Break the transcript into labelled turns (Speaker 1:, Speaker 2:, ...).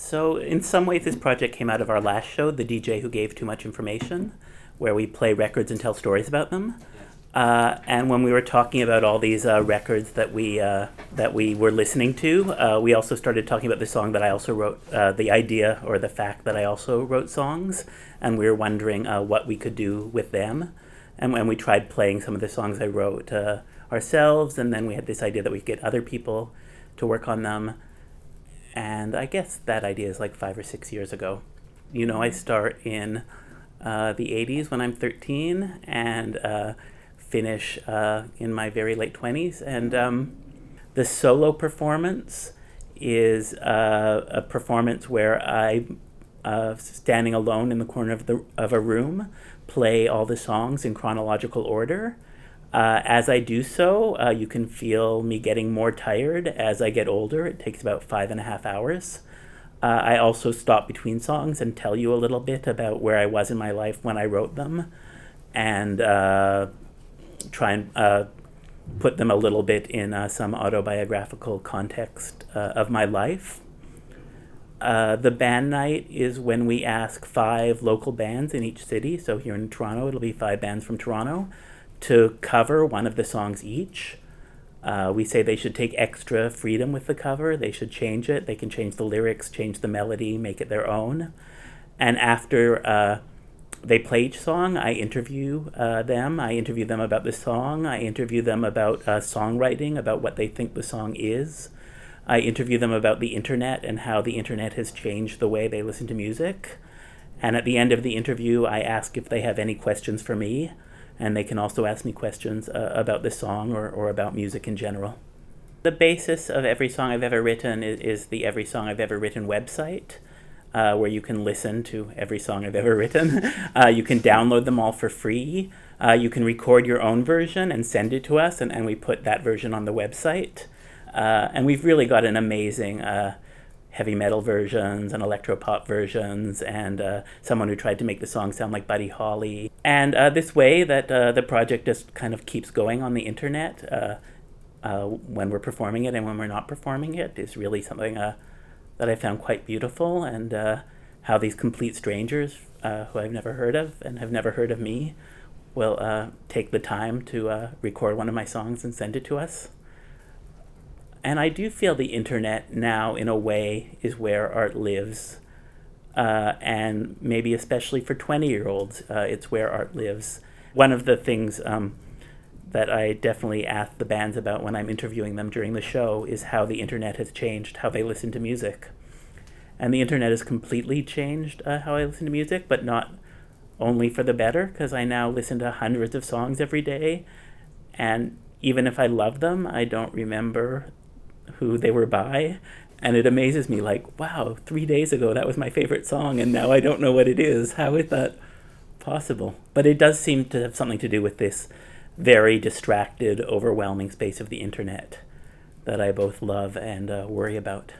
Speaker 1: So, in some ways, this project came out of our last show, The DJ Who Gave Too Much Information, where we play records and tell stories about them. And when we were talking about all these records that we were listening to, we also started talking about the song that I also wrote, the idea or the fact that I also wrote songs, and we were wondering what we could do with them. And when we tried playing some of the songs I wrote ourselves, and then we had this idea that we could get other people to work on them. And I guess that idea is like 5 or 6 years ago. You know, I start in the 80s when I'm 13 and finish in my very late 20s. And the solo performance is a performance where I, standing alone in the corner of a room, play all the songs in chronological order. As I do so, you can feel me getting more tired as I get older. It takes about 5.5 hours. I also stop between songs and tell you a little bit about where I was in my life when I wrote them, and try and put them a little bit in some autobiographical context of my life. The band night is when we ask 5 local bands in each city. So here in Toronto, it'll be 5 bands from Toronto to cover one of the songs each. We say they should take extra freedom with the cover. They should change it. They can change the lyrics, change the melody, make it their own. And after they play each song, I interview them. I interview them about the song. I interview them about songwriting, about what they think the song is. I interview them about the internet and how the internet has changed the way they listen to music. And at the end of the interview, I ask if they have any questions for me. And they can also ask me questions about the song or about music in general. The basis of every song I've ever written is the Every Song I've Ever Written website, where you can listen to every song I've ever written. You can download them all for free. You can record your own version and send it to us, and we put that version on the website. And we've really got an amazing heavy metal versions and electropop versions, and someone who tried to make the song sound like Buddy Holly. And this way that the project just kind of keeps going on the internet when we're performing it and when we're not performing it is really something that I found quite beautiful. And how these complete strangers who I've never heard of and have never heard of me will take the time to record one of my songs and send it to us. And I do feel the internet now, in a way, is where art lives. And maybe especially for 20-year-olds, it's where art lives. One of the things that I definitely ask the bands about when I'm interviewing them during the show is how the internet has changed how they listen to music. And the internet has completely changed how I listen to music, but not only for the better, because I now listen to hundreds of songs every day. And even if I love them, I don't remember who they were by, and it amazes me, like, wow, 3 days ago that was my favorite song and now I don't know what it is. How is that possible? But it does seem to have something to do with this very distracted, overwhelming space of the internet that I both love and worry about.